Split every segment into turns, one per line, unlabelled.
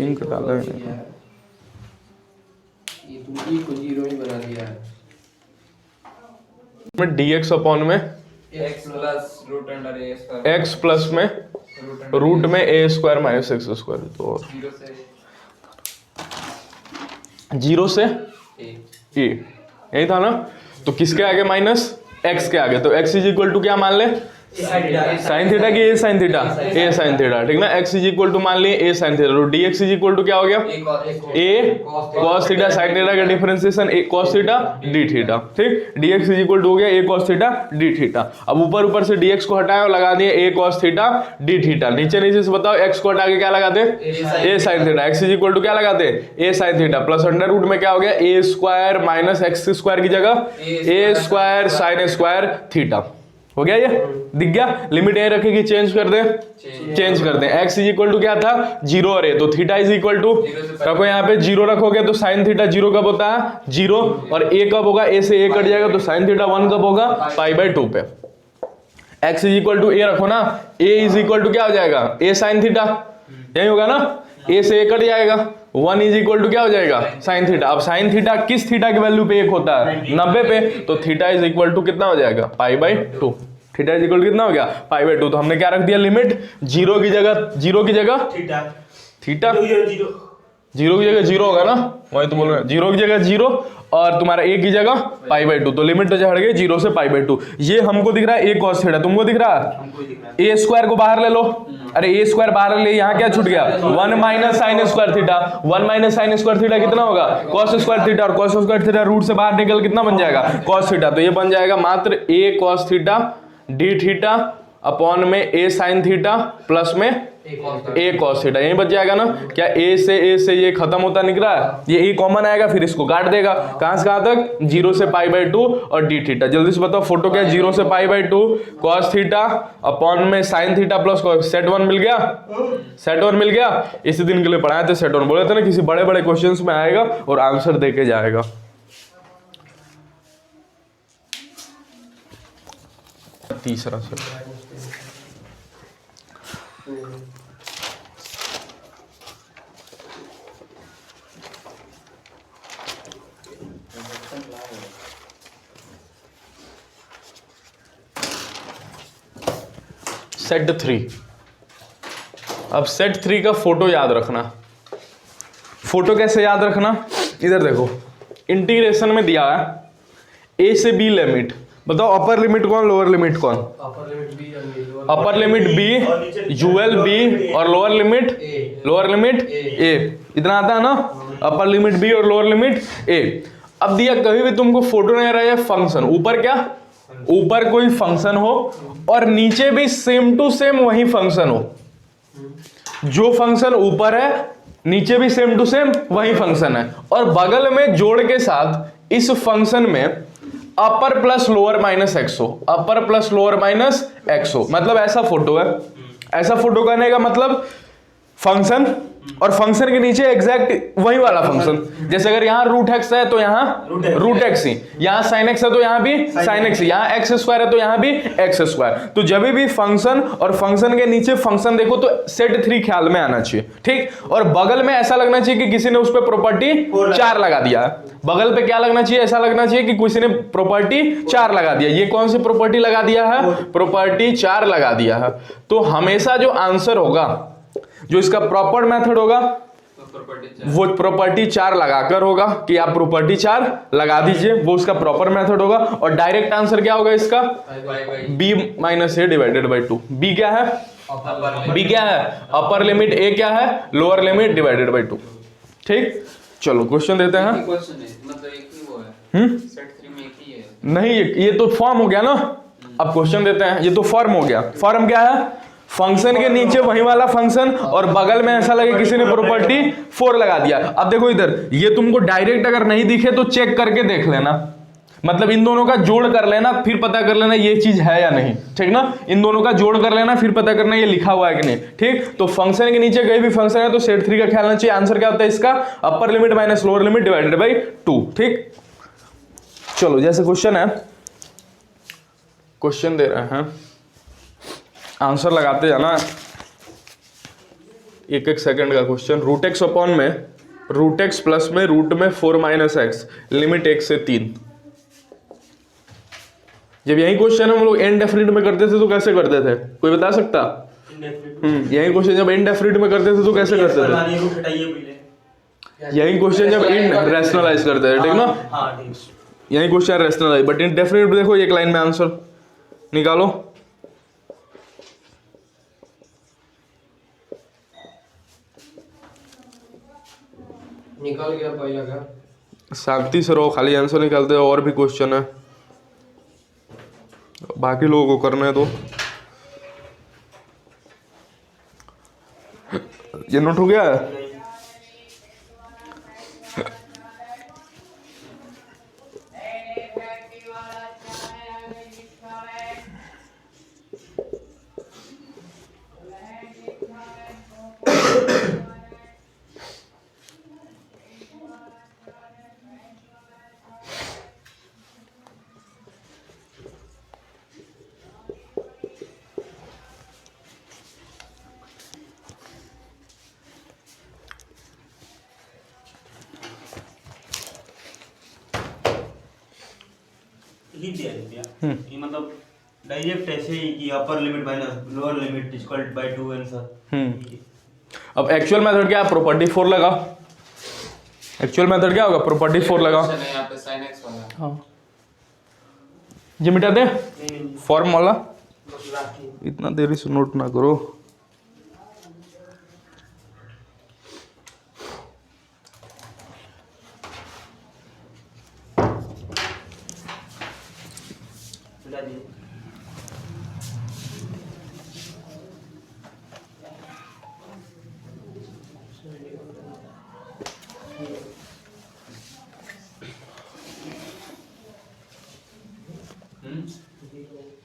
Ink डाला है
ये तुम ई को 0 ही बना दिया है
में dx अपॉन में
x plus root under a square
x plus में रूट में a square minus x square. तो 0 से a यही था ना। तो किसके आगे माइनस x के आगे, तो x इज इक्वल टू क्या मान ले साइन थीटा की a sine theta, a sine theta, ठीक ना। x इज इक्वल टू मान लिए a साइन थीटा, तो dx इज इक्वल टू क्या हो गया a cos theta sine theta का differentiation a cos theta d theta, ठीक। dx इज इक्वल टू हो गया a cos theta d theta. अब ऊपर से dx को हटाए और लगा दिए a cos theta d theta. नीचे से बताओ x को हटा के क्या लगाते a sine theta, x is equal to क्या लगाते a sine theta plus under root में क्या हो गया a square minus x square की जगह a square sine square theta हो गया। ये दिख गया। लिमिट ए रखेगी, चेंज कर दे, चेंज कर दे। x इज इक्वल टू क्या था 0 और a, तो थीटा इज इक्वल टू रखो यहाँ पे 0 रखोगे तो साइन थीटा 0 कब होता है 0, और a कब होगा a से a कट जाएगा तो साइन थीटा 1 कब होगा π/2 पे। x is equal to a रखो ना, a इज इक्वल टू क्या हो जाएगा a साइन थीटा, यही होगा ना, a से a कट जाएगा 1 इज इक्वल टू क्या हो जाएगा साइन थीटा। अब साइन थीटा किस थीटा की वैल्यू पे 1 होता है 90 पे, तो थीटा इज इक्वल टू कितना हो जाएगा π/2। थीटा इज इक्वल टू कितना हो गया π/2। तो हमने क्या रख दिया लिमिट 0 की जगह थीटा 0 की जगह 0 होगा ना, वही तो बोल रहे हैं 0 की जगह 0 और तुम्हारा a की जगह π/2, तो लिमिट तो हट गई 0 से π/2। ये हमको दिख रहा है a cos थीटा, तुमको दिख रहा है a स्क्वायर को बाहर ले लो, अरे a स्क्वायर बाहर ले, यहाँ क्या छूट गया 1 minus sign square theta, 1 minus sign square theta कितना होगा cos स्क्वायर थीटा, और cos स्क्वायर थीटा रूट से बाहर निकल कितना बन जाएगा cos थीटा, तो ये बन जाएगा मात्र a cos theta d theta upon में a साइन थीटा प्लस में a cos थीटा, यही बच जाएगा ना। क्या a से ये खत्म होता निकला है, ये a कॉमन आएगा, फिर इसको काट देगा कहां से कहां तक 0 से π/2 और d थीटा। जल्दी से बताओ फोटो क्या है 0 से π/2 cos थीटा अपॉन में sin थीटा प्लस सेट 1 मिल गया, सेट 1 मिल गया। इसी दिन के लिए पढ़ाए थे सेट 1, बोले थे ना किसी बड़े बड़े क्वेश्चंस में आएगा और आंसर देके जाएगा। तीसरा सेट सेट 3। अब सेट 3 का फोटो याद रखना। फोटो कैसे याद रखना, इधर देखो इंटीग्रेशन में दिया है a से b लिमिट, बताओ अपर लिमिट कौन लोअर लिमिट कौन, upper limit b UL b और लोअर लिमिट a, इतना आता है ना, अपर लिमिट b और लोअर लिमिट a। अब दिया कभी भी तुमको फोटो नहीं रहा है फंक्शन, ऊपर क्या ऊपर कोई फंक्शन हो और नीचे भी सेम टू सेम वही फंक्शन हो, जो फंक्शन ऊपर है नीचे भी सेम टू सेम वही फंक्शन है, और बगल में जोड़ के साथ इस फंक्शन में upper plus lower minus x हो, upper plus lower minus x हो, मतलब ऐसा फोटो है। ऐसा फोटो करने का मतलब फंक्शन और फंक्शन के नीचे एग्जैक्ट वही वाला फंक्शन, जैसे अगर यहाँ रूट एक्स है तो यहाँ रूट एक्स ही, यहाँ साइन एक्स है तो यहाँ भी साइन एक्स, यहाँ एक्स स्क्वायर है तो यहाँ भी एक्स स्क्वायर। तो जब भी फंक्शन और फंक्शन के नीचे फंक्शन देखो तो सेट 3 ख्याल में आना चाहिए, ठीक। और बगल में ऐसा लगना चाहिए कि किसी ने उस पर प्रॉपर्टी 4 लगा दिया है, बगल पे क्या लगना चाहिए, ऐसा लगना चाहिए कि किसी ने प्रॉपर्टी 4 लगा दिया। ये कौन सी प्रॉपर्टी लगा दिया है, प्रॉपर्टी 4 लगा दिया है। तो हमेशा जो आंसर होगा, जो इसका प्रॉपर मेथड होगा वो प्रॉपर्टी 4 लगाकर होगा, कि आप प्रॉपर्टी 4 लगा दीजिए, वो उसका प्रॉपर मेथड होगा। और डायरेक्ट आंसर क्या होगा इसका b minus a divided by 2। b क्या है, b क्या है अपर लिमिट, a क्या है लोअर लिमिट डिवाइडेड बाई 2, ठीक। चलो क्वेश्चन देते हैं। नहीं ये तो फॉर्म हो गया ना, अब क्वेश्चन देते हैं। ये तो फॉर्म हो गया, फॉर्म क्या है फंक्शन के नीचे वही वाला फंक्शन और बगल में ऐसा लगे किसी ने प्रॉपर्टी 4 लगा दिया। अब देखो इधर, ये तुमको डायरेक्ट अगर नहीं दिखे तो चेक करके देख लेना, मतलब इन दोनों का जोड़ कर लेना, फिर पता कर लेना ये चीज है या नहीं, ठीक ना। इन दोनों का जोड़ कर लेना, फिर पता करना ये लिखा हुआ है कि नहीं, ठीक। तो फंक्शन के नीचे कोई भी फंक्शन है तो सेट 3 का ख्याल रखना चाहिए। आंसर क्या होता है इसका upper limit minus lower limit divided by 2, ठीक। चलो जैसे क्वेश्चन है, क्वेश्चन दे रहे हैं, आंसर लगाते जाना। एक एक सेकंड का क्वेश्चन। रूट एक्स अपॉन में रूट एक्स प्लस में रूट में 4 माइनस एक्स, लिमिट 1 से 3। जब यही क्वेश्चन हम लोग इनडेफिनिट में करते थे तो कैसे करते थे, कोई बता सकता? यही क्वेश्चन जब इनडेफिनिट में करते थे तो कैसे करते थे? यही क्वेश्चन जब इन रैशनलाइज करते थे, ठीक ना? यही क्वेश्चन रैशनलाइज, बट इनडेफिनिट देखो एक लाइन में आंसर निकालो।
निकल गया पहला का।
शांति से रहो, खाली आंसर निकालते हो। और भी क्वेश्चन है, बाकी लोगों को करने दो। ये नोट हो गया है?
लिख दिया ये मतलब डायरेक्ट ऐसे ही कि upper limit minus lower limit equal bye 2 answer.
अब एक्चुअल मेथड क्या है? प्रॉपर्टी 4 लगा। एक्चुअल मेथड क्या होगा? प्रॉपर्टी 4 लगा।
यहाँ पे sin x वाला।
हाँ, ये मिटा दे फॉर्म वाला। इतना देरी से नोट ना करो।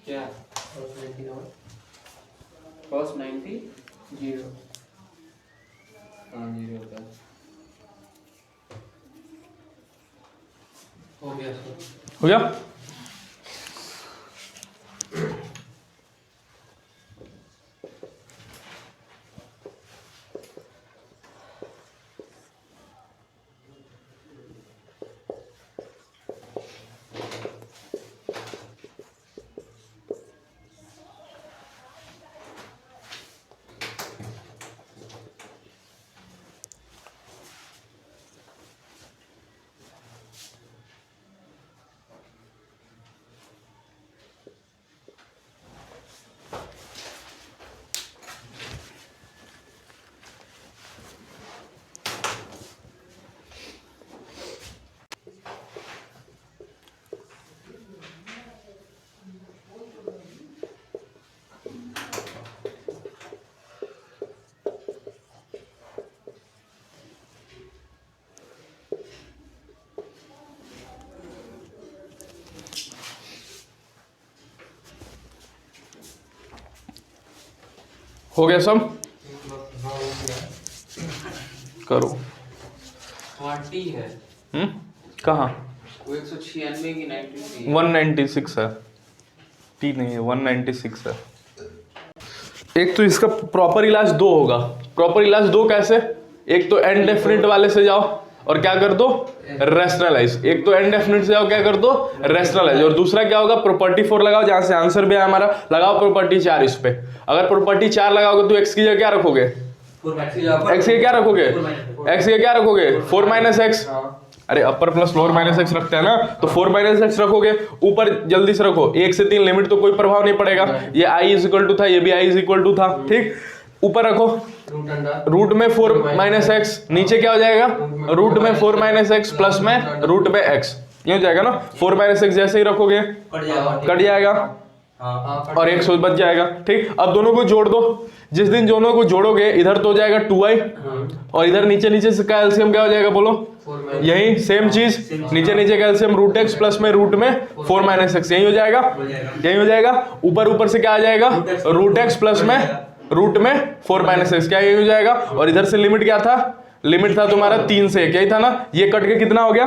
क्या फर्स्ट 90
जीरो।
हाँ 0 होता है।
हो गया सर।
हो गया? हो गया सब? करो।
हाँ टी है।
कहाँ?
वो 196 की 93
196 है। टी नहीं है, 196 है। एक तो इसका प्रॉपर इलाज 2 होगा। प्रॉपर इलाज 2 कैसे? एक तो एंड डेफिनिट वाले से जाओ और क्या कर दो? रैशनलाइज। एक तो एंड डेफिनिट से जाओ, क्या कर दो? रैशनलाइज। और दूसरा क्या होगा? प्रॉपर्टी 4 लगाओ, जहां से आंसर भी है हमारा। लगाओ प्रॉपर्टी 4 इस पे। अगर प्रॉपर्टी 4 लगाओगे तो एक्स की जगह क्या रखोगे? एक्स की क्या रखोगे? एक्स की क्या रखोगे? 4 माइनस एक्स। अरे अपर प्लस लोअर माइनस एक्स रखते हैं ना, तो 4 माइनस एक्स रखोगे। ऊपर जल्दी से रखो, 1 से 3 लिमिट तो कोई प्रभाव नहीं पड़ेगा। ये i इज इक्वल टू था, ये भी i इज इक्वल टू था, ठीक। ऊपर रखो रूट में 4 माइनस एक्स, नीचे क्या हो जाएगा? रूट में 4 माइनस एक्स प्लस में रूट में एक्स, ये हो जाएगा ना। 4 माइनस एक्स जैसे ही रखोगे कट जाएगा और 1 बच जाएगा, ठीक। अब दोनों को जोड़ दो। जिस दिन दोनों को जोड़ोगे इधर तो हो जाएगा 2i और इधर नीचे नीचे से का एलसीएम क्या हो जाएगा बोलो? यही सेम चीज, नीचे नीचे का एलसीएम रूट एक्स प्लस में रूट में 4 माइनस एक्स, यही हो जाएगा, यही हो जाएगा। ऊपर ऊपर से क्या आ जाएगा? रूट एक्स प्लस में रूट में 4 माइनस एक्स, क्या यही हो जाएगा। और इधर से लिमिट क्या था? लिमिट था तुम्हारा 3 से 1, यही था ना, ये कट के कितना हो गया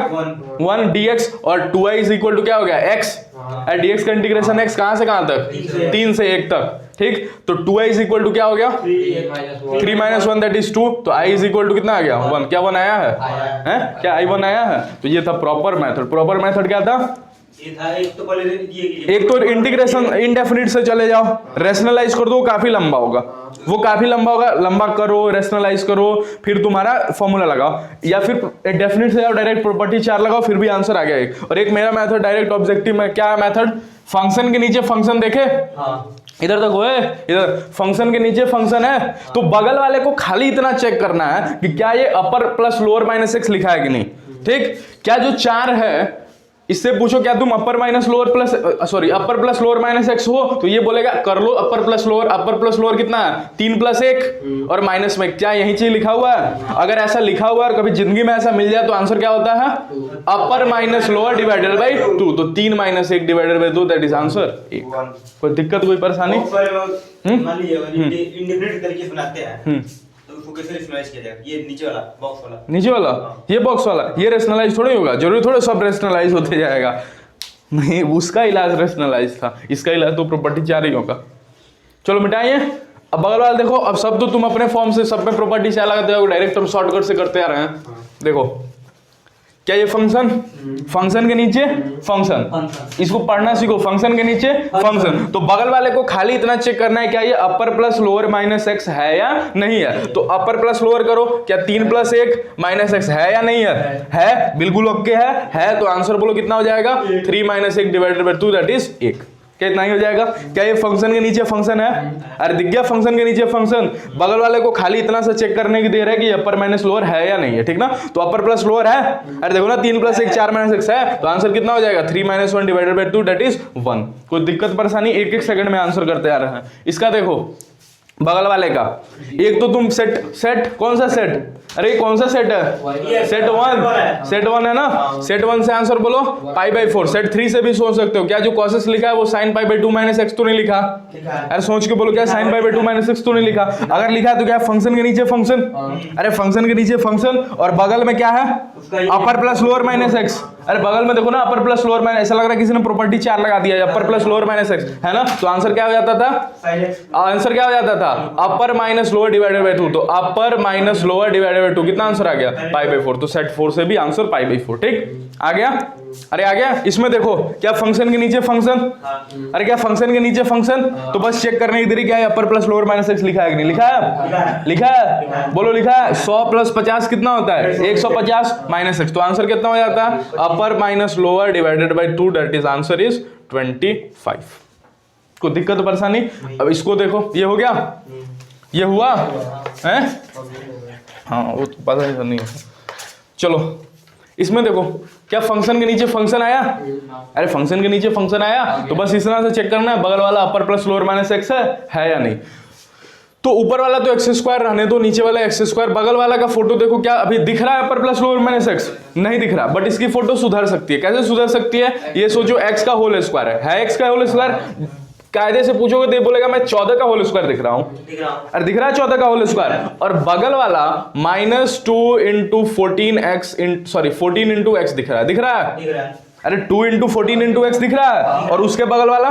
1 dx, और 2i इज इक्वल टू क्या हो गया x, और dx का इंटीग्रेशन x कहां से कहां तक, 3 से 1 तक, ठीक। तो 2i इज इक्वल टू क्या हो गया 3 - 1 दैट इज 2, तो i इज इक्वल टू कितना आ गया 1, क्या 1 आया है, क्या i 1 आया है। तो ये था प्रॉपर मेथड। प्रॉपर मेथड क्या था,
ये था एक तो पहले
एक तो इंटीग्रेशन इंडेफिनिट से चले जाओ, रेशनलाइज कर दो, काफी लंबा होगा, वो काफी लंबा होगा, लंबा करो, रेशनलाइज करो, फिर तुम्हारा फॉर्मूला लगाओ, या फिर डेफिनिट से जाओ, डायरेक्ट प्रॉपर्टी 4 लगाओ, फिर भी आंसर आ गया एक। और एक मेरा मेथड डायरेक्ट ऑब्जेक्टिव में, क्या मेथड, फंक्शन के नीचे फंक्शन देखे, इधर तक हुए, इधर फंक्शन के नीचे फंक्शन है, तो बगल वाले को खाली इतना चेक करना है कि क्या ये अपर प्लस लोअर माइनस एक्स लिखा है कि नहीं, ठीक। क्या जो 4 है इससे पूछो क्या तुम अपर माइनस लोअर प्लस अपर प्लस लोअर माइनस एक्स हो, तो ये बोलेगा कर लो अपर प्लस लोअर कितना है 3 + 1 और माइनस में क्या यही चीज लिखा हुआ है। अगर ऐसा लिखा हुआ है और कभी जिंदगी में ऐसा मिल जाए तो आंसर क्या होता है अपर माइनस लोअर डिवाइडेड बाई 2, तो 3 - 1 divided by 2 that is answer 1। कोई दिक्कत कोई परेशानी,
मान लीजिए इंडिफिनिट तरीके से बनाते हैं तो उसको कैसे रेशनलाइज किया जाएगा, ये नीचे वाला बॉक्स वाला,
नीचे वाला ये बॉक्स वाला, ये रेशनलाइज थोड़ी होगा, जरूरी थोड़े सब रेशनलाइज होते जाएगा, नहीं उसका इलाज रेशनलाइज था, इसका इलाज तो प्रॉपर्टी 4 ही होगा। चलो मिटाइए। अब बगल वाला देखो, अब सब तो तुम अपने फॉर्म से सब में प्रॉपर्टी 4 लगाते हो, डायरेक्ट हम शॉर्टकट से करते आ रहे हैं। देखो क्या ये फंक्शन, फंक्शन के नीचे फंक्शन, इसको पढ़ना सीखो, फंक्शन के नीचे फंक्शन। तो बगल वाले को खाली इतना चेक करना है क्या ये अपर प्लस लोअर माइनस एक्स है या नहीं है। तो अपर प्लस लोअर करो, क्या 3 + 1 माइनस एक्स है या नहीं है बिल्कुल ओके है। तो आंसर बोलो कितना हो जाएगा 3 - 1 डिवाइडेड बाई 2 दैट इज 1, क्या इतना ही हो जाएगा। क्या ये फंक्शन के नीचे फंक्शन है, अरे दिख गया फंक्शन के नीचे फंक्शन, बगल वाले को खाली इतना सा चेक करने की दे रहा है कि अपर माइनस लोअर है या नहीं है, ठीक ना। तो अपर प्लस लोअर है, अरे देखो ना 3 + 1 4 - 1 है, तो आंसर कितना हो जाएगा 3 - 1 डिवाइडेड बाई 2 दैट इज 1। कोई दिक्कत परेशानी, 1-1 सेकंड में आंसर करते आ रहे हैं। इसका देखो बगल वाले का, एक तो तुम सेट कौन सा सेट, अरे कौन सा सेट है सेट 1 है ना, सेट 1 से आंसर बोलो π/4। सेट 3 से भी सोच सकते हो, क्या जो कॉसेस लिखा है वो sin π/2 - x तो नहीं लिखा, अरे सोच के बोलो क्या sin π/2 - x तो नहीं लिखा, अगर लिखा है तो क्या फंक्शन के नीचे फंक्शन, अरे फंक्शन के नीचे फंक्शन, और बगल में क्या है अपर प्लस लोअर माइनस एक्स, अरे बगल में देखो ना अपर प्लस लोअर माइनस, ऐसा लग रहा है किसी ने प्रॉपर्टी 4 लगा दिया अपर प्लस लोअर माइनस एक्स है ना। तो आंसर क्या हो जाता था, आंसर क्या हो जाता था अपर माइनस लोअर डिवाइडेड बाई 2, तो अपर माइनस लोअर डिवाइडेड बाई 2 कितना आंसर आ गया π/4। तो सेट 4 से भी आंसर π/4, ठीक आ गया। अरे आ गया। इसमें देखो क्या फंक्शन के नीचे फंक्शन, अरे क्या फंक्शन के नीचे फंक्शन, तो बस चेक करने की देरी क्या है अपर प्लस लोअर माइनस एक्स लिखा है कि नहीं लिखा है, लिखा है बोलो लिखा है। 100 + 50 कितना होता है 150 माइनस एक्स, तो आंसर कितना हो जाता है अपर minus lower divided by 2 that is answer is 25। कोई दिक्कत परेशानी। अब इसको देखो, ये हो गया, ये हुआ है, हाँ वो तो पता ही नहीं है। चलो इसमें देखो क्या फंक्शन के नीचे फंक्शन आया, अरे फंक्शन के नीचे फंक्शन आया तो बस इस तरह से चेक करना है बगल वाला अपर प्लस लोअर माइनस एक्स है या नहीं। तो ऊपर वाला तो x² रहने दो, नीचे वाला x², बगल वाला का फोटो देखो क्या अभी दिख रहा है अपर प्लस लोअर माइनस एक्स, नहीं दिख रहा, बट इसकी फोटो सुधर सकती है। कैसे सुधर सकती है, ये सोचो x का होल स्क्वायर है x का होल स्क्वायर, कायदे से पूछोगे तो ये बोलेगा मैं 14 का होल स्क्वायर दिख रहा हूं, अरे दिख रहा है 14 का होल स्क्वायर, और बगल वाला -2 × 14 × x दिख रहा है, अरे 2 × 14 × x दिख रहा है, और उसके बगल वाला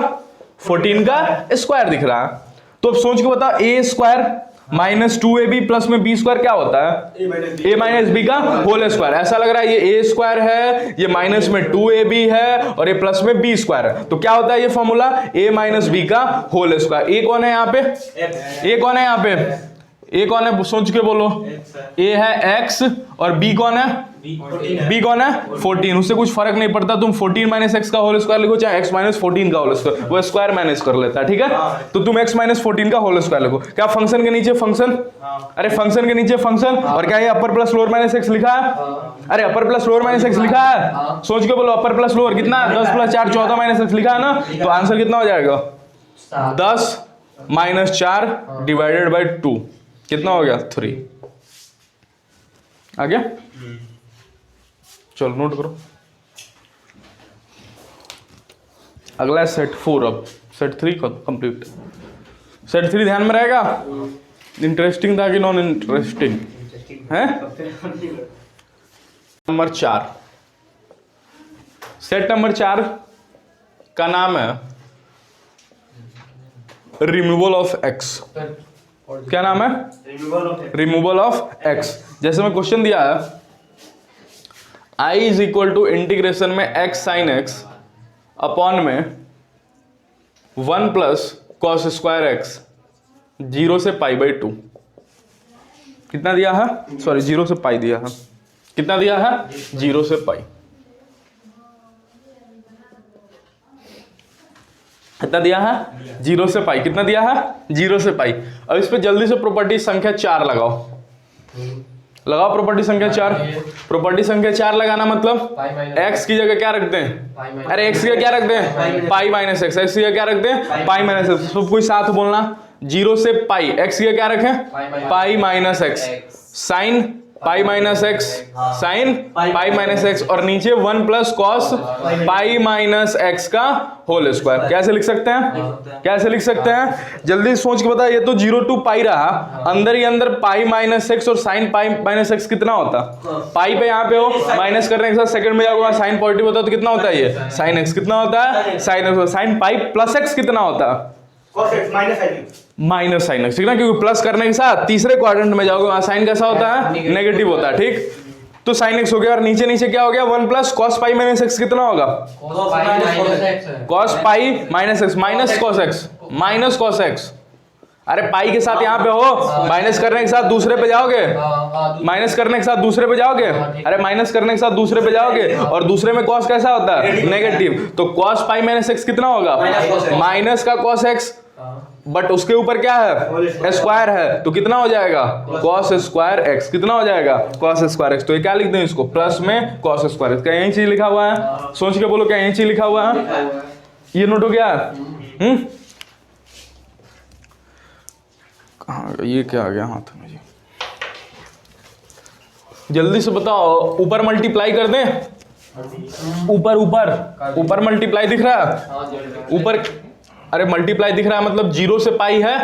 14 का स्क्वायर दिख रहा है। तो अब सोच के बता a² -2ab प्लस में b² क्या होता है a - b का होल स्क्वायर। ऐसा लग रहा है ये a² है, ये माइनस में 2ab है, और ये प्लस में b² है, तो क्या होता है ये फॉर्मूला a - b का होल स्क्वायर। a कौन है यहाँ पे, a कौन है यहाँ पे, a कौन है सोच के बोलो, a है x और b कौन है, b कौन है 14। उससे कुछ फर्क नहीं पड़ता, तुम 14 - x का होल स्क्वायर लिखो चाहे x - 14 का होल स्क्वायर, वो स्क्वायर मैनेज कर लेता है, ठीक है। तो तुम x - 14 का होल स्क्वायर लिखो। क्या फंक्शन के नीचे फंक्शन, अरे फंक्शन के नीचे फंक्शन, और क्या ये अपर प्लस लोअर माइनस एक्स लिखा है, अरे अपर प्लस लोअर माइनस एक्स लिखा है, सोच के बोलो अपर प्लस लोअर कितना 10 + 4 14 माइनस एक्स लिखा है ना, तो आंसर कितना हो जाएगा 10 - 4 डिवाइडेड बाई 2 कितना हो गया 3 आ गया। चलो नोट करो। अगला है सेट 4, अब सेट 3 कंप्लीट। सेट 3 ध्यान में रहेगा, इंटरेस्टिंग था कि नॉन इंटरेस्टिंग, हैं? नंबर 4, सेट नंबर 4 का नाम है रिमूवल ऑफ एक्स। क्या नाम है? Removal of x. जैसे मैं क्वेश्चन दिया है i is equal to integration में x साइन एक्स अपॉन में 1 प्लस कॉस स्क्वायर एक्स 0 से पाई बाई 2। कितना दिया है? सॉरी 0 से पाई दिया है। कितना दिया है? 0 से पाई। कितना दिया है? 0 से पाई। कितना दिया है? 0 से पाई। अब इस पे जल्दी से प्रॉपर्टी संख्या 4 लगाओ। लगाओ प्रॉपर्टी संख्या 4। प्रॉपर्टी संख्या 4 लगाना मतलब x की जगह क्या रखते हैं? अरे x की जगह क्या रखते हैं? Pi minus x. x की जगह क्या रखते हैं? Pi minus x. सब कोई साथ बोलना। 0 से पाई, x की जगह क्या रखें? Pi minus x. Sine pi minus x, sine pi minus x, और नीचे 1 plus cos pi minus x का होल स्क्वायर। कैसे लिख सकते हैं? कैसे लिख सकते हैं? जल्दी सोच के बता। ये तो 0 टू पाई रहा, अंदर ही अंदर पाई माइनस एक्स और साइन पाई माइनस एक्स कितना होता? पाई पे यहाँ पे हो, माइनस करने के साथ सेकंड में जाओगे, साइन पॉजिटिव होता है तो कितना होता है? ये साइन एक्स। कितना होता है? Sine x. Sine pi plus x कितना होता है? Minus sine x. ठीक ना, क्योंकि प्लस करने के साथ तीसरे क्वाड्रेंट में जाओगे, वहां साइन कैसा होता है? नेगेटिव होता है। ठीक, तो साइन एक्स हो गया, और नीचे नीचे क्या हो गया? 1 plus cos pi minus x कितना होगा? Cos pi minus x, minus cos x, minus cos x. अरे पाई के साथ यहाँ पे हो, माइनस करने के साथ दूसरे पे जाओगे, माइनस करने के साथ दूसरे पे जाओगे, अरे माइनस करने के साथ दूसरे पे जाओगे, और दूसरे में कॉस कैसा होता है? नेगेटिव। तो कॉस पाई माइनस एक्स कितना होगा? माइनस का कॉस एक्स, बट उसके ऊपर क्या है? स्क्वायर है, तो कितना हो जाएगा? Cos square x. कितना हो जाएगा? Cos square x. तो ये क्या लिख दें इसको? प्लस में कॉस स्क्वायर एक्स। क्या यही चीज लिखा हुआ है? सोच के बोलो, क्या यही चीज लिखा हुआ है? ये नोट हो गया? कहाँ ये क्या आ गया हाथ में? जल्दी से बताओ। ऊपर मल्टीप्लाई कर दें? ऊपर ऊपर ऊपर मल्टीप्लाई दिख रहा है? ऊपर अरे मल्टीप्लाई दिख रहा है मतलब 0 से पाई है।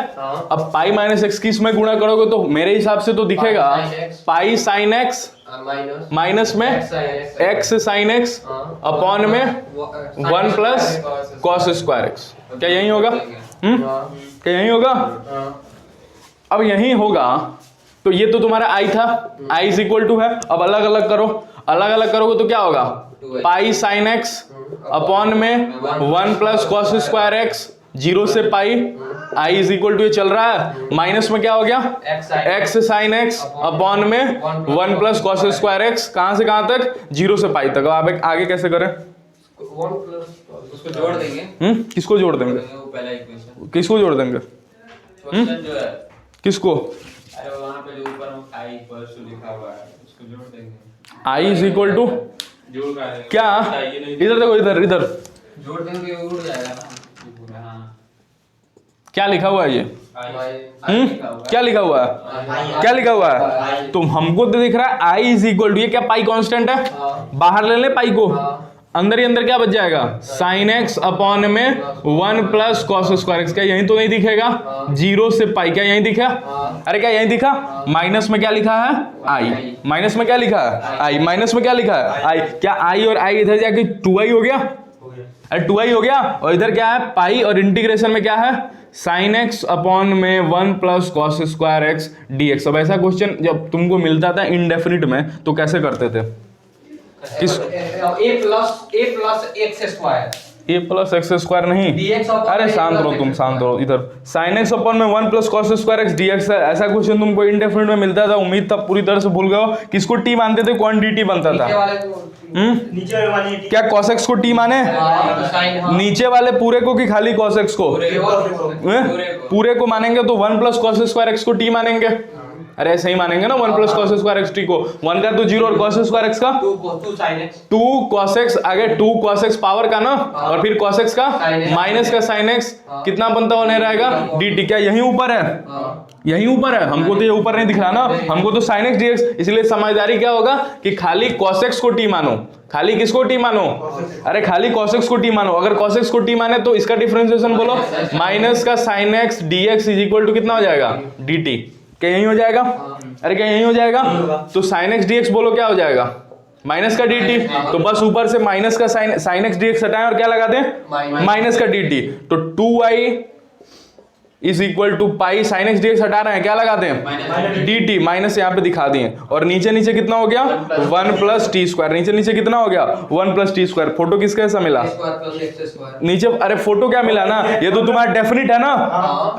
अब पाई माइनस एक्स की इसमें गुणा करोगे तो मेरे हिसाब से तो दिखेगा पाई साइन एक्स माइनस में एक्स साइन एक्स अपॉन में 1 प्लस कॉस स्क्वायर एक्स। क्या यही होगा? क्या यही होगा? अब यही होगा तो ये तो तुम्हारा आई था, आई इज इक्वल टू है। अब अलग अलग करो, अलग अलग करोगे तो क्या होगा? पाई साइन एक्स अपॉन में 1 प्लस कॉस स्क्वायर एक्स 0 से पाई, आई इज इक्वल टू ये चल रहा है, माइनस में क्या हो गया? एक्स साइन एक्स अपॉन में 1 प्लस कॉस स्क्वायर एक्स। कहां से कहां तक? 0 से पाई तक। अब आगे कैसे करें?
उसको जोड़ देंगे।
किसको जोड़ देंगे?
पहला इक्वेशन
किसको जोड़ देंगे?
जो है
किसको?
अरे वहां पे जो ऊपर आई इक्वल्स टू लिखा हुआ है उसको जोड़ देंगे।
आई इज इक्वल टू
जोड़ का
क्या? इधर देखो, इधर इधर
जोड़ देंगे उड़ जाएगा ना पूरा। हां
क्या लिखा हुआ है ये? क्या लिखा हुआ है? क्या लिखा हुआ है? तो हमको तो दिख रहा है आई इज इक्वल टू, ये क्या पाई कांस्टेंट है? बाहर ले ले पाई को, अंदर ही अंदर क्या बच जाएगा? साइन एक्स अपॉन में 1 प्लस कॉस स्क्वायर एक्स। क्या यही तो नहीं दिखेगा? 0 से पाई। क्या यही दिखा? अरे क्या यही दिखा? माइनस में क्या लिखा है? आई। माइनस में क्या लिखा है? आई। माइनस में क्या लिखा है? आई। क्या आई और आई इधर जाके 2i हो गया? अरे 2i हो गया, और इधर क्या है? पाई, और इंटीग्रेशन में क्या है? साइन एक्स अपॉन में 1 plus cos square x dx। अब ऐसा क्वेश्चन जब तुमको मिलता था इनडेफिनिट में तो कैसे करते थे? किस?
a plus x square.
A plus x square नहीं, अरे शांत रहो तुम, शांत रहो। इधर साइन एक्स अपॉन में 1 plus cos square x dx है। ऐसा क्वेश्चन तुमको इंडेफिनिट में मिलता था, उम्मीद था पूरी तरह से भूल गए हो। किसको टी मानते थे? क्वांटिटी बनता था।
नीचे वाले मानिए टी।
क्या cos x को टी माने? नीचे वाले पूरे को कि खाली cos x को? पूरे को मानेंगे तो 1 प्लस कॉस स्क्वायर एक्स को टी मानेंगे। अरे ऐसे ही मानेंगे ना, 1 plus cos square x T को। 1 का तो 0 और कॉस स्क्वायर एक्स का 2 cos x, आगे 2 cos x पावर का ना, और फिर cos x का माइनस का sin x कितना बनता होने रहेगा? dt। क्या यही ऊपर है? यही ऊपर है। हमको तो ये ऊपर नहीं दिख रहा ना, हमको तो sin x dx। इसलिए समझदारी क्या होगा कि खाली cos x को t मानो। खाली किसको t मानो? अरे खाली cos x को t मानो। अगर cos x को t माने तो इसका डिफरेंशिएशन बोलो, माइनस का sin x dx is equal to कितना हो जाएगा? dt। क्या यही हो जाएगा? अरे क्या यही हो जाएगा? तो साइन एक्स डी एक्स बोलो क्या हो जाएगा? माइनस का डी टी। तो बस ऊपर से माइनस का साइन एक्स डी एक्स हटाएं और क्या लगा दें? माइनस का डी टी। तो 2y is equal to pi sine x d x हटा रहे हैं, क्या लगाते हैं? D T. माइनस यहाँ पे दिखा दिए और नीचे नीचे कितना हो गया? 1 प्लस टी स्क्वायर। नीचे नीचे कितना हो गया? 1 प्लस टी स्क्वायर। फोटो किसका ऐसा मिला? नीचे अरे फोटो क्या मिला ना, ये तो तुम्हारा डेफिनिट है ना,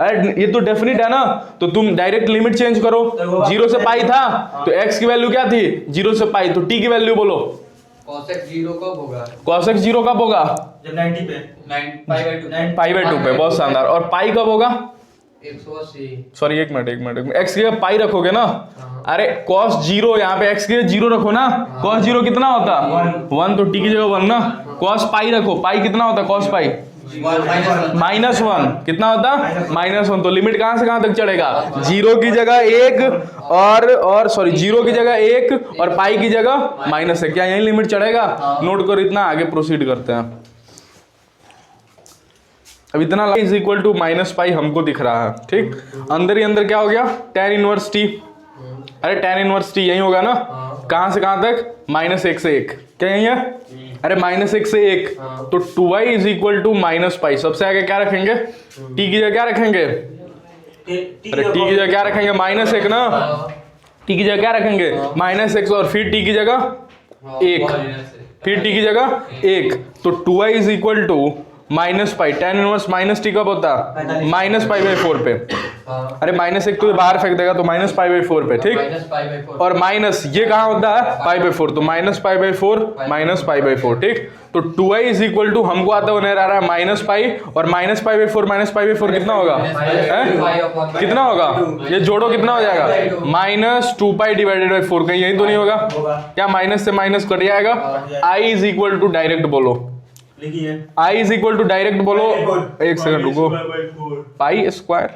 अरे ये तो डेफिनिट है ना, तो तुम डायरेक्ट लिमिट चेंज करो। 0 से पाई था तो x की वैल्यू क्या थी? 0 से पाई। तो t की वैल्यू बोलो।
cos x 0 कब होगा?
cos x 0 कब होगा?
जब 90 पे
9 पे। बहुत शानदार। और पाई कब होगा?
180।
सॉरी एक मिनट x की जगह पाई रखोगे ना। अरे cos 0 यहाँ पे x की जगह 0 रखो ना। cos 0 कितना होता? 1। तो t की जगह 1 ना। cos पाई रखो, पाई कितना होता? cos पाई -1 कितना होता? -1। तो लिमिट कहां से कहां तक चढ़ेगा? 0 की जगह 1 और सॉरी 0 की जगह 1 और पाई की जगह -1। क्या यही लिमिट चढ़ेगा? नोट करो इतना, आगे प्रोसीड करते हैं। अब इतना is equal to minus pi हमको दिख रहा है, ठीक। अंदर ही अंदर क्या हो गया? tan inverse T. अरे tan इनवर्स टी यही होगा ना। कहां से कहां तक? -1 से 1। क्या यही है? अरे -1 से 1। तो 2y is equal to minus pi. सबसे आगे क्या रखेंगे? t की जगह क्या रखेंगे? अरे t की जगह क्या रखेंगे? -1 ना। t की जगह क्या रखेंगे? -1 और फिर t की जगह 1, फिर t की जगह 1। तो 2y is equal to minus pi. tan inverse minus t कब होता? -π/4 पे। अरे -1 तो बाहर फेंक देगा तो -π/4 पे, ठीक। और माइनस ये कहाँ होता है? π/4। तो -π/4 ठीक। तो 2y इज इक्वल टू हमको आता होने रहा है -पाई और -π/4 कितना होगा? कितना होगा? ये जोड़ो कितना हो जाएगा? -2π डिवाइडेड बाई 4। कहीं यही तो नहीं होगा? क्या माइनस से माइनस कट जाएगा? i is equal to direct बोलो। i is equal to direct बोलो। एक सेकंड रुको। Pi square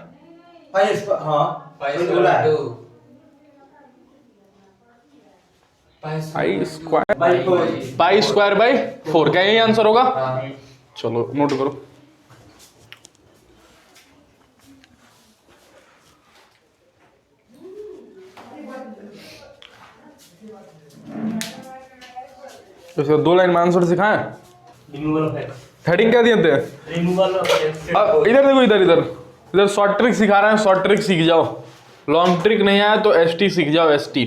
pi square by 4। क्या यही आंसर होगा? चलो नोट करो। तो 2 लाइन में आंसर सिखाएं। हेडिंग क्या दिए थे? इधर देखो, इधर शॉर्ट ट्रिक सिखा रहे हैं। शॉर्ट ट्रिक सीख जाओ। लॉन्ग ट्रिक नहीं आया तो ST सीख जाओ। ST,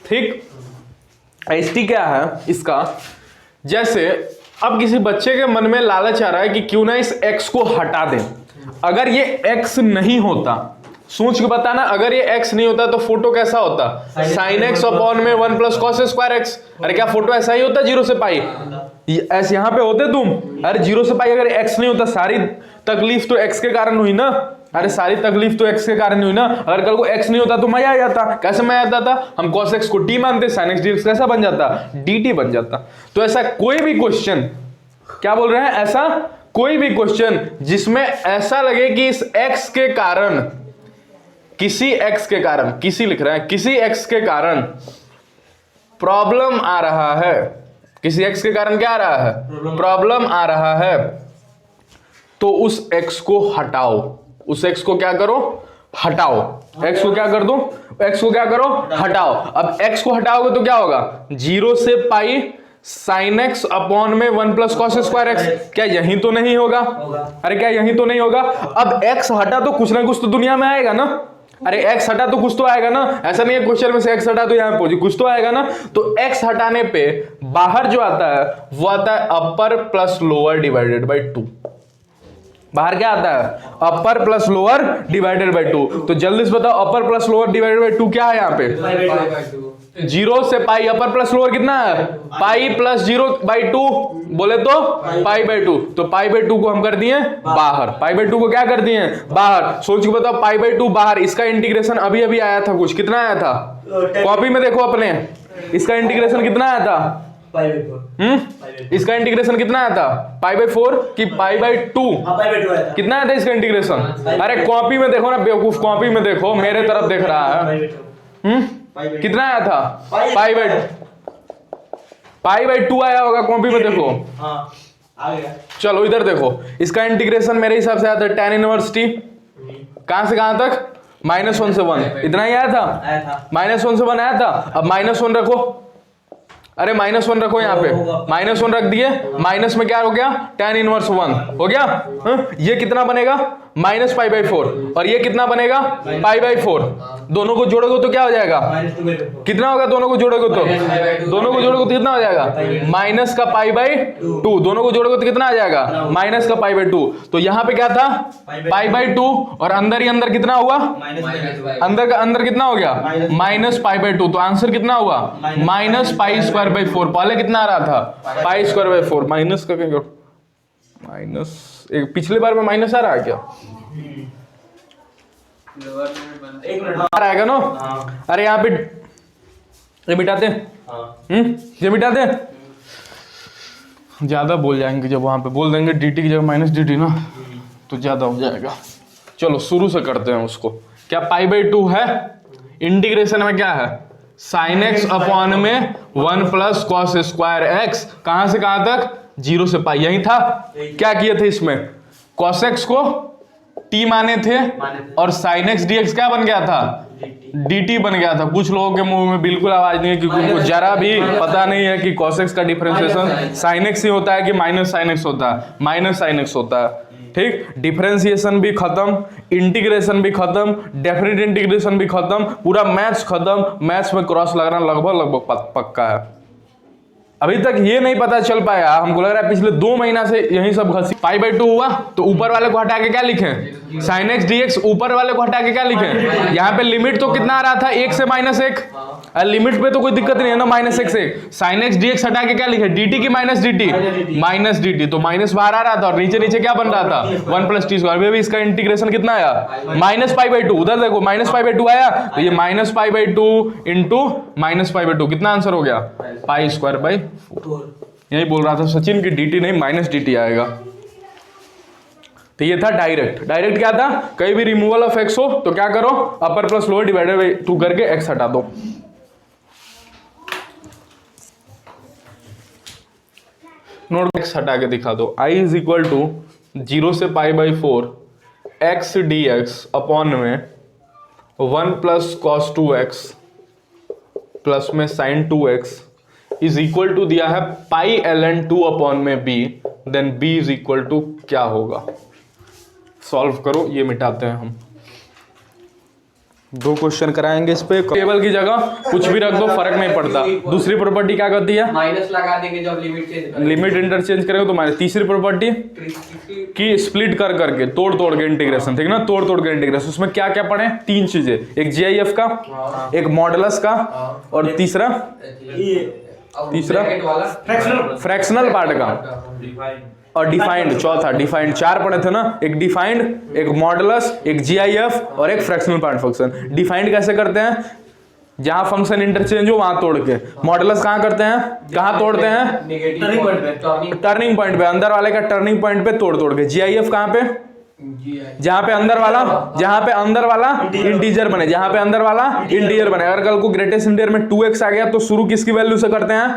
ठीक। ST क्या है इसका? जैसे अब किसी बच्चे के मन में लालच आ रहा है कि क्यों ना इस x को हटा दें। अगर ये x नहीं होता, सोच के बताना, अगर ये x नहीं होता तो फोटो कैसा होता? sin x अपॉन में 1 प्लस cos स्क्वायर x। अरे क्या फोटो ऐसा ही होता 0 से पाई? ऐसे यहाँ पे होते तुम? अरे 0 से पाई अगर x नहीं होता, सारी तकलीफ तो x के कारण हुई ना। अरे सारी तकलीफ तो x के कारण हुई ना। अगर कल को x नहीं होता तो मजा आ जाता। कैसे मजा आता था? हम cos x को t मानते, sin x dx कैसा बन जाता? dt बन जाता। तो ऐसा कोई भी क्वेश्चन, क्या बोल रहे हैं? ऐसा कोई भी क्वेश्चन जिसमें ऐसा लगे कि इस x के कारण, किसी x के कारण, किसी लिख रहे हैं, किसी x के कारण प्रॉब्लम आ रहा है, किसी x के कारण क्या आ रहा है? प्रॉब्लम आ रहा है, तो उस x को हटाओ। उस x को क्या करो? हटाओ। x को क्या कर दो? x को क्या करो? हटाओ। अब x को हटाओगे तो क्या होगा? 0 से पाई sin x अपॉन में 1 प्लस cos स्क्वायर x। क्या यही तो नहीं होगा? अरे क्या यही तो नहीं होगा? अब x हटा तो कुछ ना कुछ तो दुनिया में आएगा ना। अरे x हटा तो कुछ तो आएगा ना। ऐसा नहीं है क्वेश्चन में से x हटा तो यहां पहुंची, कुछ तो आएगा ना। तो x हटाने पे बाहर जो आता है वो आता है अपर प्लस लोअर डिवाइडेड बाई 2। बाहर क्या आता है? अपर प्लस लोअर डिवाइडेड बाई 2। तो जल्दी से बताओ, अपर प्लस लोअर डिवाइडेड बाई 2 क्या है यहाँ पे? 0 से पाई। अपर प्लस लोअर कितना है? पाई प्लस 0 बाई 2 बोले तो पाई बाई 2। तो पाई बाई 2 को हम कर दिए बाहर। पाई बाई 2 को क्या कर दिए? बाहर। सोच के बताओ, पाई बाई 2 बाहर। इसका इंटीग्रेशन अभी अभी आया था कुछ, कितना आया था? कॉपी में देखो अपने, इसका इंटीग्रेशन कितना आया था? इसका इंटीग्रेशन कितना आया था? पाई बाई 4 कि पाई बाई 2? कितना आया था इसका इंटीग्रेशन? अरे कॉपी में देखो ना बेवकूफ, कॉपी में देखो, मेरे तरफ देख रहा है। कितना आया था? पाई बाई 2 आया होगा, कॉपी में देखो। चलो इधर देखो, इसका इंटीग्रेशन मेरे हिसाब से आया था tan इनवर्स t। कहां से कहां तक? -1 से 1 इतना ही आया था,
आया था।
-1 से 1 आया था। अब -1 रखो, अरे -1 रखो यहाँ पे, -1 रख दिए, माइनस में क्या हो गया, tan इनवर्स 1 हो गया। ये कितना बनेगा -π/4 और ये कितना बनेगा π/4। दोनों को जोड़ोगे तो क्या हो जाएगा, कितना होगा, दोनों को जोड़ोगे तो, दोनों को जोड़ोगे तो कितना हो जाएगा, माइनस का π/2, दोनों को जोड़ोगे तो कितना आ जाएगा, माइनस का π/2। तो यहाँ पे क्या था π/2 और अंदर ही अंदर कितना हुआ, अंदर का अंदर कितना हो गया -π/2। तो आंसर कितना हुआ -π²/4। पहले कितना आ रहा था π²/4, माइनस का कहीं माइनस, एक पिछले बार में माइनस आ रहा है क्या,
लोअर लिमिट बन
एक मिनट
आ रहा है ना। अरे यहाँ पे ये मिटाते, ये मिटाते, ज्यादा बोल जाएंगे जब वहां पे बोल देंगे dt की जगह -dt ना, तो ज्यादा हो जाएगा। चलो शुरू से करते हैं उसको। क्या π/2 है, इंटीग्रेशन में क्या है sin x अपॉन में 1 + cos² x, कहां से कहां तक, 0 से पाई, यही था। क्या किए थे इसमें, cos x को t माने थे और sin x dx क्या बन गया था, dt बन गया था। कुछ लोगों के मुंह में बिल्कुल आवाज नहीं है क्योंकि उनको जरा भी पता नहीं है कि cos x का डिफरेंशिएशन sin x ही होता है कि -sin x होता है, -sin x होता है। ठीक, डिफरेंशिएशन भी खत्म, इंटीग्रेशन भी खत्म, डेफिनेट इंटीग्रेशन भी खत्म, पूरा मैथ्स खत्म। मैथ्स में क्रॉस लगना लगभग पक्का है। अभी तक ये नहीं पता चल पाया, हमको लग रहा है पिछले 2 महीना से यही सब घसी। π/2 हुआ तो ऊपर वाले को हटा के क्या लिखें, sin x dx, ऊपर वाले को हटा के क्या लिखें, यहाँ पे लिमिट तो कितना आ रहा था, 1 से -1, लिमिट पे तो कोई दिक्कत नहीं है ना, -1 से sin x dx हटा के क्या लिखे, dt की -dt, तो माइनस बाहर आ रहा था और नीचे नीचे क्या बन रहा था 1 + t²। भी इसका इंटीग्रेशन कितना आया -π/2, उधर देखो -π/2 आया, तो ये -π/2 इंटू -π/2 कितना आंसर हो गया, π²/4। यही बोल रहा था सचिन की dt नहीं -dt आएगा। तो ये था डायरेक्ट क्या था, कहीं भी रिमूवल ऑफ x हो तो क्या करो, अपर प्लस लोअर डिवाइडेड बाय 2 करके x हटा दो। नोट x हटा के दिखा दो, i = 0 से π/4 x dx अपॉन में 1 + cos 2x प्लस में sin 2x is equal to दिया है π ln 2 अपॉन में b, then b is equal to क्या होगा। सॉल्व करो, ये मिटाते हैं हम। 2 क्वेश्चन कराएंगे इस पे, टेबल की जगह कुछ भी रख दो, फर्क नहीं पड़ता। दूसरी प्रॉपर्टी क्या करती है,
माइनस लगा देंगे जब लिमिट चेंज करेंगे,
लिमिट इंटरचेंज करेंगे तो माइनस। तीसरी प्रॉपर्टी की स्प्लिट कर करके, तोड़ के इंटीग्रेशन, ठीक ना, तोड़ के इंटीग्रेशन। उसमें क्या क्या पढ़े, 3 चीजें, एक जीआईएफ का, एक मॉडुलस का, और तीसरा फ्रैक्शनल पार्ट का, और डिफाइंड चौथा, डिफाइंड। 4 पढ़े थे ना, एक डिफाइंड, एक मॉडुलस, एक जीआईएफ और एक फ्रैक्शनल पार्ट फंक्शन। डिफाइंड कैसे करते हैं, जहां फंक्शन इंटरचेंज हो वहां तोड़ के। मॉडुलस कहां करते हैं, कहां तोड़ते हैं, टर्निंग पॉइंट पे, अंदर वाले का टर्निंग पॉइंट पे तोड़ के। जीआईएफ कहां पे, जहां पे अंदर वाला इंटीजर बने, जहां पे अंदर वाला इंटीजर बने। अगर कल को ग्रेटेस्ट इंटीजर में 2x आ गया तो शुरू किसकी वैल्यू से करते हैं,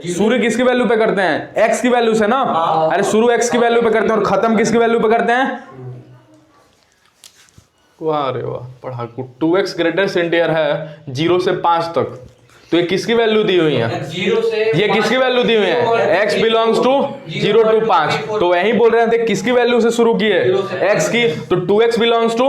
शुरू किसकी वैल्यू पे करते हैं, x की वैल्यू से ना। अरे शुरू x की वैल्यू पे करते हैं और खत्म किसकी वैल्यू पे करते हैं, वाह रे वाह पढ़ाकू। 2x ग्रेटेस्ट इंटीजर है 0 से 5 तक, तो ये किसकी वैल्यू दी हुई है,
0 से,
ये किसकी वैल्यू दी हुई है, x बिलोंग्स टू 0 to 5। तो वही बोल रहे थे किसकी वैल्यू से शुरू की है, x की, तो 2x बिलोंग्स टू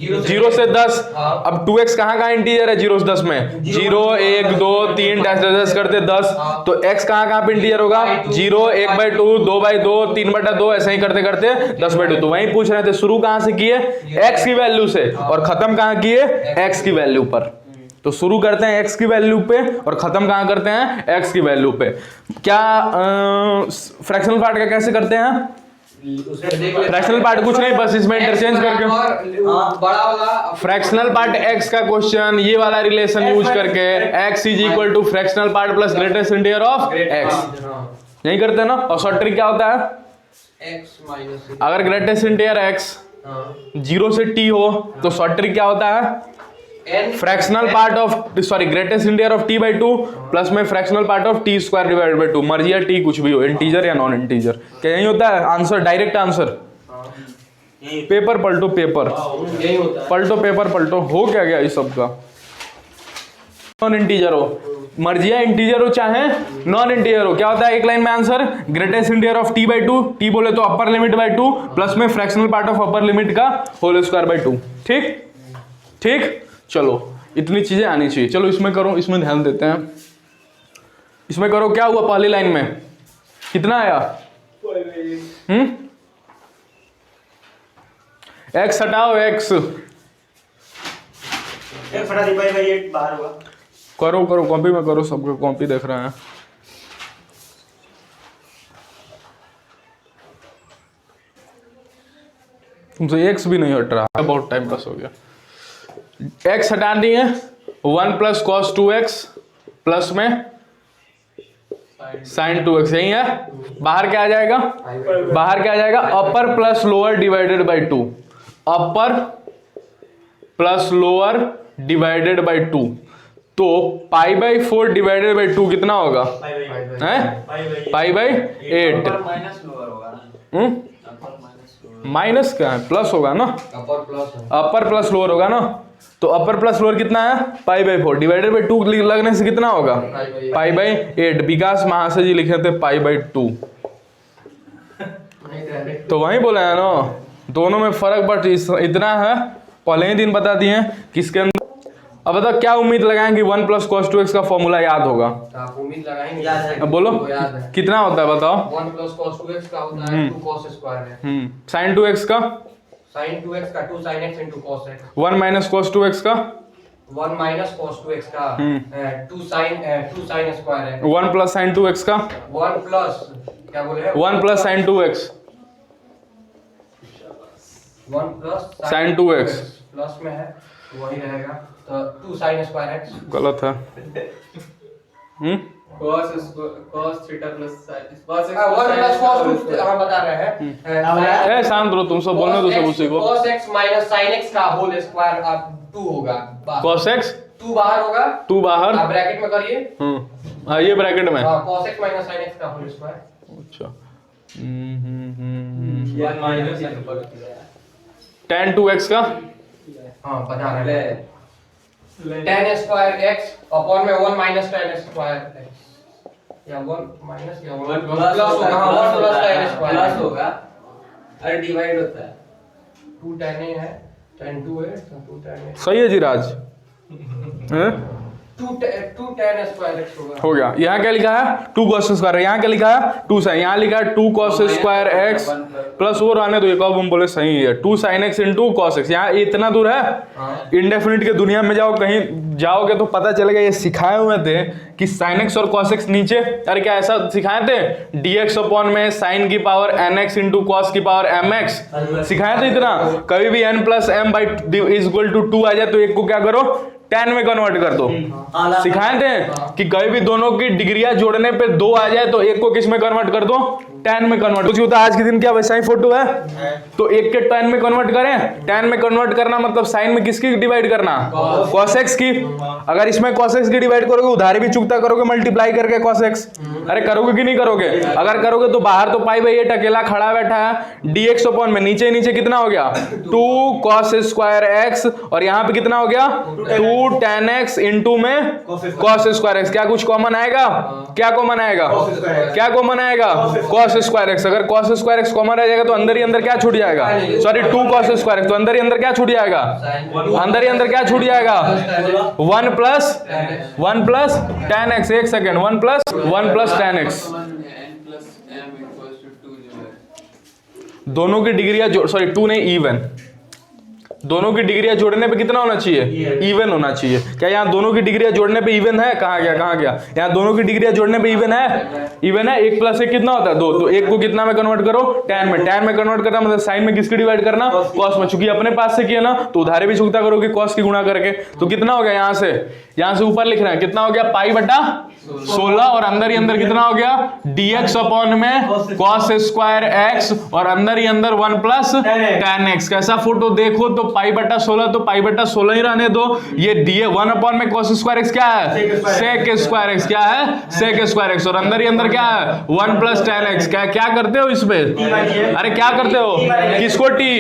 0 से 10। अब 2x कहाँ इंटीजर है 0 से 10 में, 0 1 2 3 10 करते 10, तो x कहाँ पे इंटीजर होगा, 0 1/2 2/2 3/2, ऐसे ही करते करते 10/2। तो वही पूछ रहे थे शुरू कहाँ से किए, x की वैल्यू से, और खत्म कहाँ किए, x की वैल्यू पर। तो शुरू करते हैं x की वैल्यू पे और खत्म कहाँ करते हैं, x की वैल्यू पे। क्या फ्रैक्शनल पार्ट का कैसे करते हैं, फ्रैक्शनल पार्ट कुछ नहीं, बस इसमें इंटरचेंज करके
बड़ा वाला
फ्रैक्शनल पार्ट x का क्वेश्चन, ये वाला रिलेशन यूज करके, x = fractional part plus greatest integer of x, यही करते हैं ना। और शॉर्ट ट्रिक क्या होता है,
x -
अगर ग्रेटेस्ट इंटीजर x 0 से t हो तो शॉर्ट ट्रिक क्या होता है, fractional part of greatest integer of t/2 plus में fractional part of t² divided by 2, मर्जी या t कुछ भी हो, इंटीजर या नॉन इंटीजर। क्या यही होता है आंसर, डायरेक्ट आंसर।
यही
पेपर पलटो, पेपर
यही होता है।
पलटो, पेपर पलटो। हो क्या गया इस सब का? नॉन इंटीजर हो, मर्जिया इंटीजर हो चाहे नॉन इंटीजर हो, क्या होता है एक लाइन में answer? Greatest integer of T by two, T बोले तो upper limit by two plus में fractional part of upper limit का होल स्क्वायर बाई टू। ठीक ठीक, चलो इतनी चीजें आनी चाहिए। चलो इसमें करो, इसमें ध्यान देते हैं। इसमें करो, क्या हुआ पहली लाइन में? कितना आया? एक्स हटाओ, एक्स
एक फटा दी भाई 8 बाहर होगा।
करो करो, कॉपी में करो, सबको कॉपी देख रहे हैं। तुमसे एक्स भी नहीं हट रहा है, बहुत टाइम पास हो गया। एक्स हटा दिए, 1 प्लस कॉस 2x प्लस में साइन 2x, यही है। बाहर क्या आ जाएगा? बाहर क्या आ जाएगा? अपर plus lower divided by 2, upper plus lower divided by 2। तो पाई बाई 4 डिवाइडेड बाई 2 कितना होगा? Pi by 8।
माइनस लोअर होगा ना? अपर माइनस लोअर,
माइनस क्या है? प्लस होगा ना?
अपर प्लस है।
अपर प्लस लोअर होगा ना? तो अपर प्लस लोअर कितना है? पाई बाई 4 डिवाइडेड बाई 2 लगने से कितना होगा? Pi by 8। विकास महाशय जी लिखे थे पाई बाई 2, तो वही बोले हैं ना, दोनों में फर्क बट इतना है, पहले ही दिन बता दिए किसके अंदर। अब बताओ क्या उम्मीद लगाएं कि 1 प्लस कॉस 2x का फॉर्मूला याद होगा?
आप उम्मीद लगाएंगे?
याद है।
अब बोलो
वो याद है।
कितना होता है बताओ?
1 प्लस cos 2x का होता है 2 cos स्क्वायर है।
साइन 2x का?
sin 2x का 2 sin x into cos x।
1 minus cos 2x का?
1 माइनस cos 2x का 2 sin स्क्वायर है।
1 प्लस साइन 2x का?
1 प्लस क्या बोले हैं?
1 plus sign 2x
1 plus
sin 2x
plus में है तो वही रहेगा, तो 2 sin स्क्वायर x।
गलत है।
cos theta plus sin cos x 1 plus cos 2 हम बता रहे हैं।
ए शांत रहो, तुम सब बोलने दो सब उसी को।
cos x minus sin x का होल स्क्वायर अब 2 होगा।
cos x
2 बाहर होगा,
2 बाहर,
आप ब्रैकेट में करिए।
हाँ ये ब्रैकेट में।
हाँ, cos x minus sin x का होल स्क्वायर।
अच्छा
ये माइनस
tan 2x का?
हाँ बता रहे हैं। tan स्क्वायर x अपॉन में 1 माइनस tan स्क्वायर x, या 1 माइनस या 1 प्लस होगा। हाँ 1 प्लस tan स्क्वायर प्लस होगा, अरे डिवाइड होता है। 2 tan a है, tan 2 है, तो 2 tan a।
सही है जी राज,
2 tan स्क्वायर x होगा।
हो गया। यहाँ क्या लिखा है? 2 cos स्क्वायर, यहाँ क्या लिखा है? 2 sin, यहाँ लिखा है 2 cos स्क्वायर x प्लस वो रहने दो, एक और हम बोले सही है 2 sin x into cos x। यहाँ इतना दूर है, इंडेफिनिट के दुनिया में जाओ, कहीं जाओगे तो पता चलेगा। ये सिखाए हुए थे कि sin x और cos x नीचे, अरे क्या ऐसा सिखाए थे? dx अपॉन में sin की पावर nx इंटू cos की पावर mx सिखाए थे इतना। कभी भी n plus m by is equal to 2 आ जाए तो एक को क्या करो? tan में कन्वर्ट कर दो। सिखाए थे कि कभी भी दोनों की डिग्रियां जोड़ने पे 2 आ जाए तो एक को किस में कन्वर्ट कर दो? tan में कन्वर्ट। कुछ होता है आज के दिन क्या वैसा ही फोटो है, तो एक के tan में कन्वर्ट करें। tan में कन्वर्ट करना मतलब sin में किसकी डिवाइड करना? cos x की। अगर इसमें cos x की डिवाइड करोगे, उधारी भी चुकता करोगे मल्टीप्लाई करके cos x। अरे करोगे कि नहीं करोगे? अगर करोगे तो बाहर तो पाई बाई 8 अकेला खड़ा बैठा है, dx अपॉन में नीचे नीचे कितना हो गया? 2 cos स्क्वायर x, और यहाँ पे कितना हो गया? 2 tan x इंटू में cos स्क्वायर x। क्या कुछ कॉमन आएगा? क्या कॉमन आएगा? क्या कॉमन आएगा? cos square x। अगर cos स्क्वायर x कॉमन रह जाएगा तो अंदर ही अंदर क्या छूट जाएगा? सॉरी 2 cos स्क्वायर x, तो अंदर ही अंदर क्या छूट जाएगा? अंदर ही अंदर क्या छूट जाएगा? 1 प्लस tan x। एक सेकेंड, 1 प्लस tan x। दोनों की डिग्रियां सॉरी 2 नहीं, इवन। दोनों की डिग्रियां जोड़ने पे कितना होना चाहिए? इवन होना चाहिए। क्या यहाँ दोनों की डिग्रियां जोड़ने पे इवन है? कहाँ गया कहाँ गया? यहाँ दोनों की डिग्रियां जोड़ने पे इवन है, इवन है। 1 प्लस 1 कितना होता है? 2। तो 1 को कितना में कन्वर्ट करो? tan में। tan में कन्वर्ट करना मतलब साइन में किसकी डिवाइड करना? cos में। चूंकि अपने पास से किया ना तो उधारे भी चुकता करोगे cos की गुणा करके। तो कितना हो गया? यहाँ से ऊपर लिख रहे हैं कितना हो गया? पाई बटा 16, और अंदर ही अंदर कितना हो गया? dx अपॉन में cos स्क्वायर x, और अंदर ही अंदर 1 प्लस tan x। कैसा फोटो देखो तो पाई बटा 16, तो पाई बटा 16 ही रहने दो। ये दिए 1 अपॉन में cos स्क्वायर एक्स क्या है, sec स्क्वायर एक्स क्या है, sec स्क्वायर एक्स, और अंदर ही अंदर क्या है 1 प्लस tan x। क्या करते हो इसमें, अरे क्या करते हो, किसको t,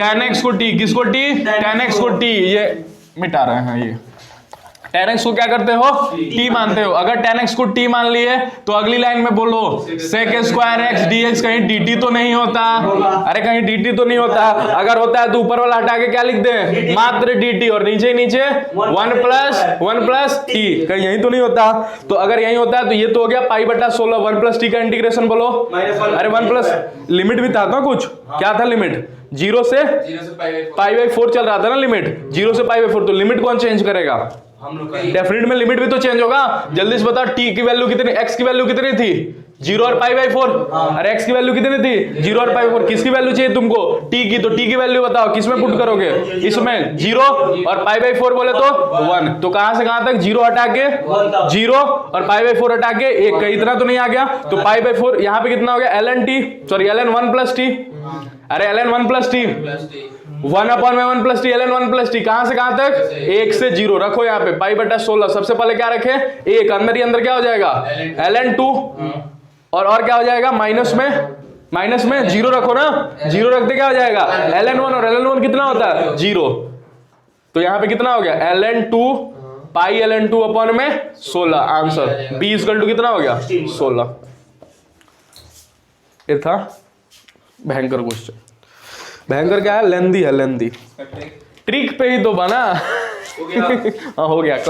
tan x को t, किसको t, tan x को t, ये मिटा रहे हैं। ये tan x को क्या करते हो, t मानते हो। अगर tan x को t मान लिए तो अगली लाइन में बोलो sec स्क्वायर x dx, कहीं dt तो नहीं होता, अरे कहीं dt तो नहीं होता, अगर होता है तो ऊपर वाला हटा के क्या लिख दे, मात्र dt, और नीचे नीचे 1 प्लस t, कहीं यही तो नहीं होता। तो अगर यही होता है तो ये तो हो गया पाई बटा 16, 1 प्लस t का इंटीग्रेशन बोलो, अरे 1 प्लस लिमिट भी था ना कुछ, क्या था लिमिट, 0 से पाई बाई 4 चल रहा था ना लिमिट, 0 से पाई बाई 4, तो लिमिट कौन चेंज करेगा,
हम लोग
डेफिनेट में लिमिट भी तो चेंज होगा। जल्दी से बताओ t की वैल्यू कितनी, x की वैल्यू कितनी थी, 0 और पाई बाई 4, अरे x की वैल्यू कितनी थी, 0 और पाई बाई 4, किसकी वैल्यू चाहिए तुमको, t की, तो t की वैल्यू बताओ किसमें पुट करोगे, इसमें 0 और पाई बाई 4 बोले तो 1, तो कहां से कहां तक 0 हटा के 0 और पाई बाई 4 हटा के 1, कहीं इतना तो नहीं आ गया, तो पाई बाई 4 यहां पे कितना हो गया, ln t, sorry ln 1 plus t, अरे ln 1 प्लस t, 1 अपॉन में 1 plus T, ln 1 plus T, कहां से कहां तक, 1 से 0 रखो यहाँ पे, पाई बटा 16, सबसे पहले क्या रखे 1, अंदर ही अंदर क्या हो जाएगा ln 2, और क्या हो जाएगा माइनस में 0 रखो ना, 0 रखते क्या हो जाएगा ln 1, और ln 1 कितना होता है 0, तो यहाँ पे कितना हो गया ln 2 पाई ln 2 अपॉन में 16, आंसर b इक्वल टू कितना हो गया 16। ये था भयंकर क्वेश्चन, भयंकर क्या है, लेंदी है, लेंदी, ट्रिक पे ही तो बना। हाँ हो गया।